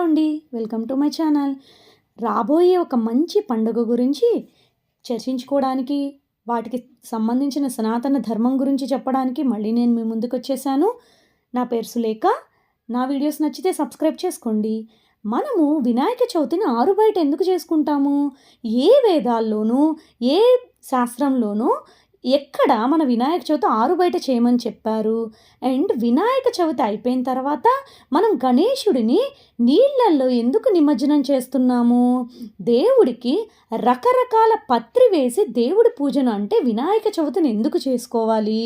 అండి. Welcome to my channel. రాబోయే ఒక మంచి పండుగ గురించి చర్చించుకోవడానికి, వాటికి సంబంధించిన సనాతన ధర్మం గురించి చెప్పడానికి మళ్ళీ నేను మీ ముందుకొచ్చేసాను. నా పేరు సులేఖ. నా వీడియోస్ నచ్చితే సబ్స్క్రైబ్ చేసుకోండి. మనము వినాయక చవితిని ఆరుబయట ఎందుకు చేసుకుంటాము? ఏ వేదాల్లోనూ, ఏ శాస్త్రంలోనూ ఎక్కడ మన వినాయక చవితి ఆరుబయట చేయమని చెప్పారు? అండ్ వినాయక చవితి అయిపోయిన తర్వాత మనం గణేశుడిని నీళ్ళల్లో ఎందుకు నిమజ్జనం చేస్తున్నాము? దేవుడికి రకరకాల పత్రి వేసి దేవుడి పూజను అంటే వినాయక చవితిని ఎందుకు చేసుకోవాలి?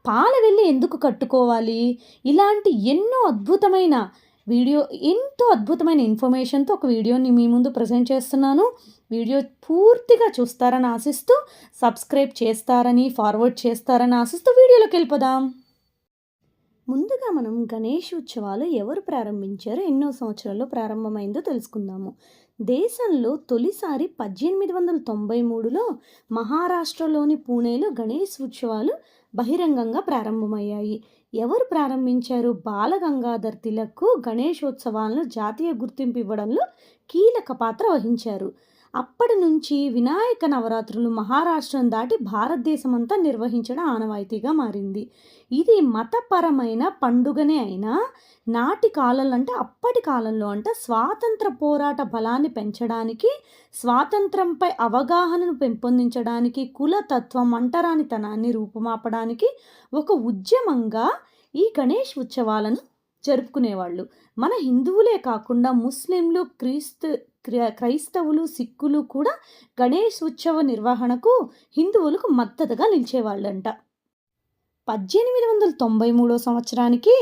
పాల వెళ్ళి ఎందుకు కట్టుకోవాలి? ఇలాంటి ఎంతో అద్భుతమైన ఇన్ఫర్మేషన్తో ఒక వీడియోని మీ ముందు ప్రజెంట్ చేస్తున్నాను. వీడియో పూర్తిగా చూస్తారని ఆశిస్తూ, సబ్స్క్రైబ్ చేస్తారని, ఫార్వర్డ్ చేస్తారని ఆశిస్తూ వీడియోలోకి వెళ్ళిపోదాం. ముందుగా మనం గణేష్ ఉత్సవాలు ఎవరు ప్రారంభించారో, ఎన్నో సంవత్సరాల్లో ప్రారంభమైందో తెలుసుకుందాము. దేశంలో తొలిసారి 1893లో మహారాష్ట్రలోని పూణేలో గణేష్ ఉత్సవాలు బహిరంగంగా ప్రారంభమయ్యాయి. ఎవరు ప్రారంభించారు? బాలగంగాధర్ తిలక్ గణేశోత్సవాలను జాతీయ గుర్తింపు ఇవ్వడంలో కీలక పాత్ర వహించారు. అప్పటి నుంచి వినాయక నవరాత్రులు మహారాష్ట్రం దాటి భారతదేశమంతా నిర్వహించడం ఆనవాయితీగా మారింది. ఇది మతపరమైన పండుగనే అయినా అప్పటి కాలంలో స్వాతంత్ర పోరాట బలాన్ని పెంచడానికి, స్వాతంత్రంపై అవగాహనను పెంపొందించడానికి, కులతత్వం అంటరానితనాన్ని రూపుమాపడానికి ఒక ఉద్యమంగా ఈ గణేష్ ఉత్సవాలను జరుపుకునేవాళ్ళు. మన హిందువులే కాకుండా ముస్లింలు, క్రైస్తవులు, సిక్కులు కూడా గణేష్ ఉత్సవ నిర్వహణకు హిందువులకు మద్దతుగా నిలిచేవాళ్ళంట. 1893 సంవత్సరానికి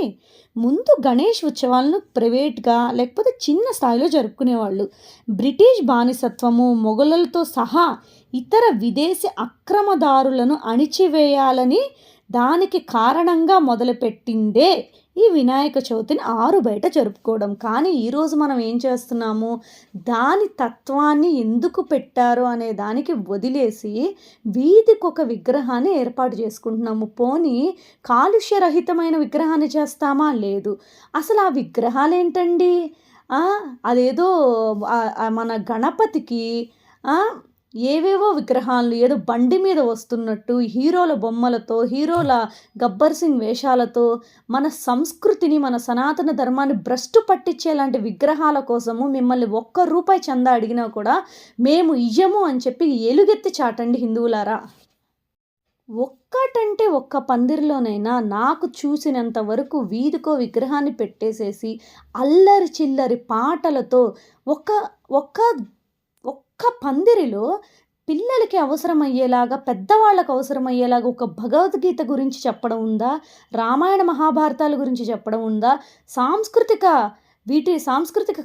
ముందు గణేష్ ఉత్సవాలను ప్రైవేట్గా లేకపోతే చిన్న స్థాయిలో జరుపుకునేవాళ్ళు. బ్రిటిష్ బానిసత్వము, మొఘలులతో సహా ఇతర విదేశీ అక్రమదారులను అణిచివేయాలని దానికి కారణంగా మొదలుపెట్టిందే ఈ వినాయక చవితిని ఆరుబయట జరుపుకోవడం. కానీ ఈరోజు మనం ఏం చేస్తున్నాము? దాని తత్వాన్ని ఎందుకు పెట్టారు అనే దానికి వదిలేసి వీధికొక విగ్రహాన్ని ఏర్పాటు చేసుకుంటున్నాము. పోనీ కాలుష్యరహితమైన విగ్రహాన్ని చేస్తామా? లేదు. అసలు ఆ విగ్రహాలు ఏంటండి? అదేదో మన గణపతికి ఏవేవో విగ్రహాలు ఏదో బండి మీద వస్తున్నట్టు హీరోల బొమ్మలతో, హీరోల గబ్బర్ సింగ్ వేషాలతో మన సంస్కృతిని, మన సనాతన ధర్మాన్ని భ్రష్టు పట్టించేలాంటి విగ్రహాల కోసము మిమ్మల్ని ₹1 చందా అడిగినా కూడా మేము ఇయ్యము అని చెప్పి ఎలుగెత్తి చాటండి హిందువులారా. ఒక్కటంటే ఒక్క పందిరిలోనైనా నాకు చూసినంత వరకు వీధికో విగ్రహాన్ని పెట్టేసేసి అల్లరి చిల్లరి పాటలతో ఒక్క పందిరిలో పిల్లలకి అవసరమయ్యేలాగా, పెద్దవాళ్ళకు అవసరమయ్యేలాగా ఒక భగవద్గీత గురించి చెప్పడం ఉందా? రామాయణ మహాభారతాల గురించి చెప్పడం ఉందా? సాంస్కృతిక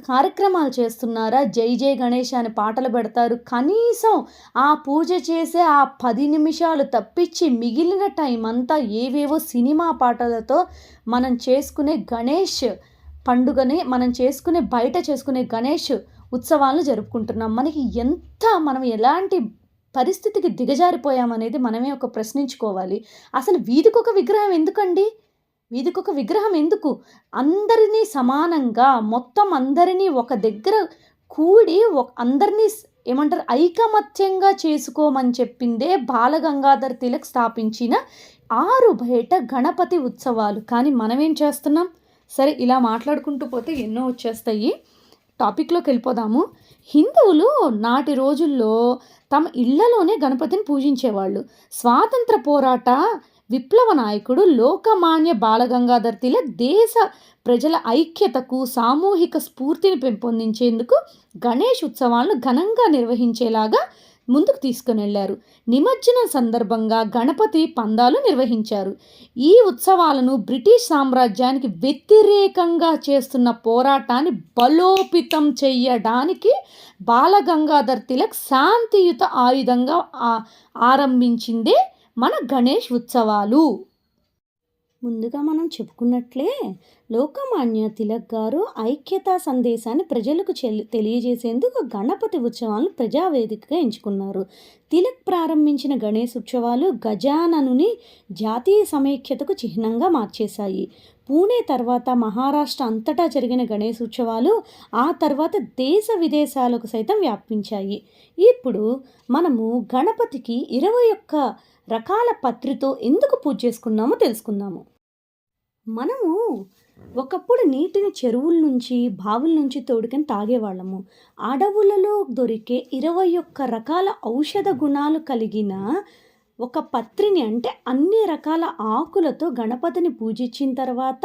కార్యక్రమాలు చేస్తున్నారా? జై జై గణేష్ అని పాటలు పెడతారు. కనీసం ఆ పూజ చేసే ఆ 10 నిమిషాలు తప్పించి మిగిలిన టైం అంతా ఏవేవో సినిమా పాటలతో మనం చేసుకునే గణేష్ పండుగని, బయట చేసుకునే గణేష్ ఉత్సవాలను జరుపుకుంటున్నాం. మనం ఎలాంటి పరిస్థితికి దిగజారిపోయామనేది మనమే ఒక ప్రశ్నించుకోవాలి. అసలు వీధికొక విగ్రహం ఎందుకండి? వీధికొక విగ్రహం ఎందుకు? అందరినీ సమానంగా, మొత్తం అందరినీ ఒక దగ్గర కూడి అందరినీ ఐకమత్యంగా చేసుకోమని చెప్పిందే బాలగంగాధర్ తిలక్ స్థాపించిన ఆరుబయట గణపతి ఉత్సవాలు. కానీ మనం ఏం చేస్తున్నాం? సరే, ఇలా మాట్లాడుకుంటూ పోతే ఎన్నో వచ్చేస్తాయి. టాపిక్లోకి వెళ్ళిపోదాము. హిందువులు నాటి రోజుల్లో తమ ఇళ్లలోనే గణపతిని పూజించేవాళ్ళు. స్వాతంత్ర పోరాట విప్లవ నాయకుడు లోకమాన్య బాలగంగాధర్ తిలక్ దేశ ప్రజల ఐక్యతకు, సామూహిక స్ఫూర్తిని పెంపొందించేందుకు గణేష్ ఉత్సవాలను ఘనంగా నిర్వహించేలాగా ముందుకు తీసుకుని వెళ్ళారు. నిమజ్జనం సందర్భంగా గణపతి పందాలు నిర్వహించారు. ఈ ఉత్సవాలను బ్రిటిష్ సామ్రాజ్యానికి వ్యతిరేకంగా చేస్తున్న పోరాటాన్ని బలోపేతం చేయడానికి బాలగంగాధర్ తిలక్ శాంతియుత ఆయుధంగా ఆరంభించిందే మన గణేష్ ఉత్సవాలు. ముందుగా మనం చెప్పుకున్నట్లే లోకమాన్య తిలక్ గారు ఐక్యతా సందేశాన్ని ప్రజలకు తెలియజేసేందుకు గణపతి ఉత్సవాలను ప్రజావేదికగా ఎంచుకున్నారు. తిలక్ ప్రారంభించిన గణేష్ ఉత్సవాలు గజాననుని జాతీయ సమైక్యతకు చిహ్నంగా మార్చేశాయి. పూణే తర్వాత మహారాష్ట్ర అంతటా జరిగిన గణేశ ఉత్సవాలు ఆ తర్వాత దేశ విదేశాలకు సైతం వ్యాపించాయి. ఇప్పుడు మనము గణపతికి 21 రకాల పత్రితో ఎందుకు పూజ చేసుకున్నామో తెలుసుకుందాము. మనము ఒకప్పుడు నీటిని చెరువుల నుంచి, బావుల నుంచి తోడుకొని తాగేవాళ్ళము. అడవులలో దొరికే 21 రకాల ఔషధ గుణాలు కలిగిన ఒక పత్రిని, అంటే అన్ని రకాల ఆకులతో గణపతిని పూజించిన తర్వాత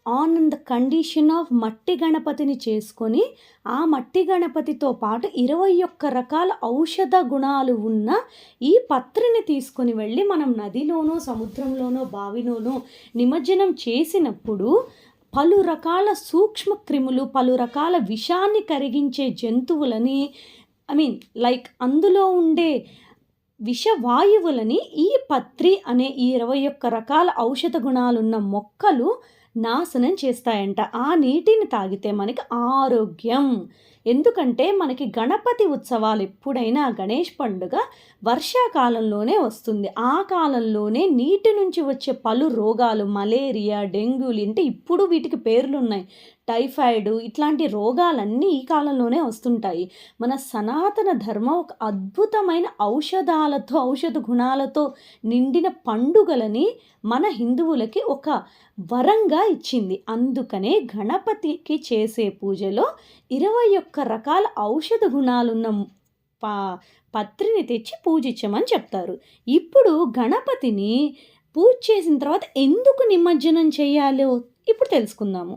ఆన్ ద కండిషన్ ఆఫ్ మట్టి గణపతిని చేసుకొని, ఆ మట్టి గణపతితో పాటు 21 రకాల ఔషధ గుణాలు ఉన్న ఈ పత్రిని తీసుకొని వెళ్ళి మనం నదిలోనో, సముద్రంలోనో, బావిలోనో నిమజ్జనం చేసినప్పుడు పలు రకాల సూక్ష్మ క్రిములు, పలు రకాల విషాన్ని కరిగించే జంతువులని, లైక్ అందులో ఉండే విషవాయువులని ఈ పత్రి అనే ఈ 21 రకాల ఔషధ గుణాలున్న మొక్కలు నాశనం చేస్తాయంట. ఆ నీటిని తాగితే మనకి ఆరోగ్యం. ఎందుకంటే మనకి గణపతి ఉత్సవాలు ఎప్పుడైనా, గణేష్ పండుగ వర్షాకాలంలోనే వస్తుంది. ఆ కాలంలోనే నీటి నుంచి వచ్చే పలు రోగాలు, మలేరియా, డెంగ్యూలు, అంటే ఇప్పుడు వీటికి పేర్లు ఉన్నాయి, టైఫాయిడ్, ఇట్లాంటి రోగాలన్నీ ఈ కాలంలోనే వస్తుంటాయి. మన సనాతన ధర్మం ఒక అద్భుతమైన ఔషధాలతో, ఔషధ గుణాలతో నిండిన పండుగలని మన హిందువులకి ఒక వరంగా ఇచ్చింది. అందుకనే గణపతికి చేసే పూజలో 21 రకాల ఔషధ గుణాలున్న పత్రిని తెచ్చి పూజించమని చెప్తారు. ఇప్పుడు గణపతిని పూజ చేసిన తర్వాత ఎందుకు నిమజ్జనం చేయాలో ఇప్పుడు తెలుసుకుందాము.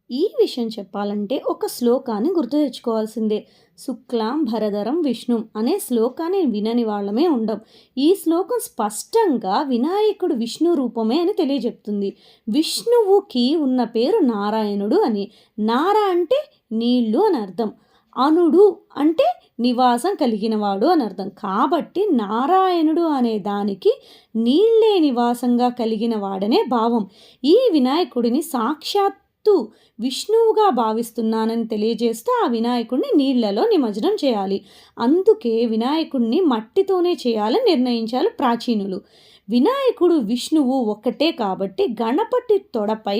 ఈ విషయం చెప్పాలంటే ఒక శ్లోకాన్ని గుర్తు తెచ్చుకోవాల్సిందే. శుక్లాం భరధరం విష్ణుం అనే శ్లోకాన్ని వినని వాళ్ళమే ఉండం. ఈ శ్లోకం స్పష్టంగా వినాయకుడు విష్ణు రూపమే అని తెలియజెప్తుంది. విష్ణువుకి ఉన్న పేరు నారాయణుడు అని. నార అంటే నీళ్ళు అని అర్థం, అనుడు అంటే నివాసం కలిగినవాడు అని అర్థం. కాబట్టి నారాయణుడు అనే దానికి నీళ్ళే నివాసంగా కలిగిన వాడనే భావం. ఈ వినాయకుడిని సాక్షాత్ విష్ణువుగా భావిస్తున్నానని తెలియజేస్తూ ఆ వినాయకుడిని నీళ్లలో నిమజ్జనం చేయాలి. అందుకే వినాయకుడిని మట్టితోనే చేయాలని నిర్ణయించాలి ప్రాచీనులు. వినాయకుడు విష్ణువు ఒక్కటే కాబట్టి గణపతి తొడపై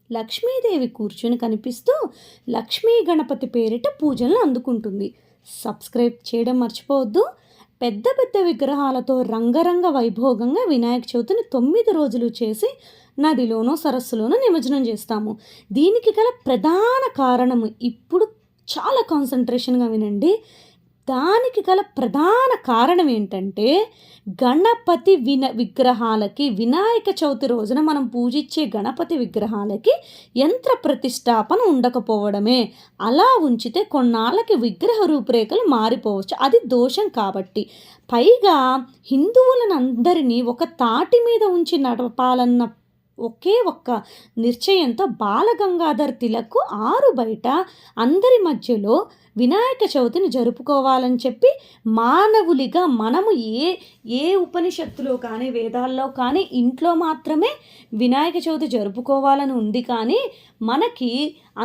లక్ష్మీదేవి కూర్చుని కనిపిస్తూ లక్ష్మీ గణపతి పేరిట పూజలను అందుకుంటుంది. సబ్స్క్రైబ్ చేయడం మర్చిపోవద్దు. పెద్ద పెద్ద విగ్రహాలతో రంగరంగ వైభోగంగా వినాయక చవితిని 9 రోజులు చేసి నదిలోనో, సరస్సులోనో నిమజ్జనం చేస్తాము. దీనికి గల ప్రధాన కారణము, ఇప్పుడు చాలా కాన్సన్ట్రేషన్గా వినండి, దానికి గల ప్రధాన కారణం ఏంటంటే గణపతి విగ్రహాలకి వినాయక చవితి రోజున మనం పూజించే గణపతి విగ్రహాలకి యంత్ర ప్రతిష్టాపన ఉండకపోవడమే. అలా ఉంచితే కొన్నాళ్ళకి విగ్రహ రూపురేఖలు మారిపోవచ్చు, అది దోషం కాబట్టి. పైగా హిందువులను అందరినీ ఒక తాటి మీద ఉంచి నడపాలన్న ఒకే ఒక్క నిశ్చయంతో బాలగంగాధర్ తిలక్ ఆరు బయట అందరి మధ్యలో వినాయక చవితిని జరుపుకోవాలని చెప్పి, మానవులిగా మనము ఏ ఉపనిషత్తులో కానీ, వేదాల్లో కానీ ఇంట్లో మాత్రమే వినాయక చవితి జరుపుకోవాలని ఉంది. కానీ మనకి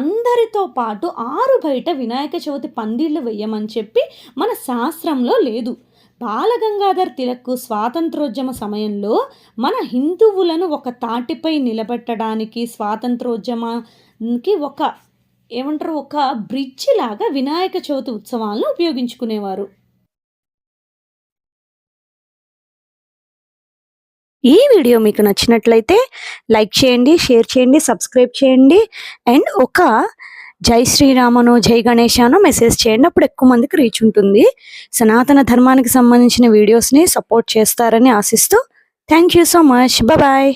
అందరితో పాటు ఆరు బయట వినాయక చవితి పందిళ్ళు వేయమని చెప్పి మన శాస్త్రంలో లేదు. బాలగంగాధర్ తిలక్ స్వాతంత్రోద్యమ సమయంలో మన హిందువులను ఒక తాటిపై నిలబెట్టడానికి, స్వాతంత్రోద్యమానికి ఒక బ్రిడ్జ్ లాగా వినాయక చవితి ఉత్సవాలను ఉపయోగించుకునేవారు. ఈ వీడియో మీకు నచ్చినట్లయితే లైక్ చేయండి, షేర్ చేయండి, సబ్స్క్రైబ్ చేయండి. అండ్ ఒక జై శ్రీరామనో, జై గణేశానో మెసేజ్ చేయండి. అప్పుడు ఎక్కువ మందికి రీచ్ ఉంటుంది. సనాతన ధర్మానికి సంబంధించిన వీడియోస్ని సపోర్ట్ చేస్తారని ఆశిస్తూ thank you so much. Bye.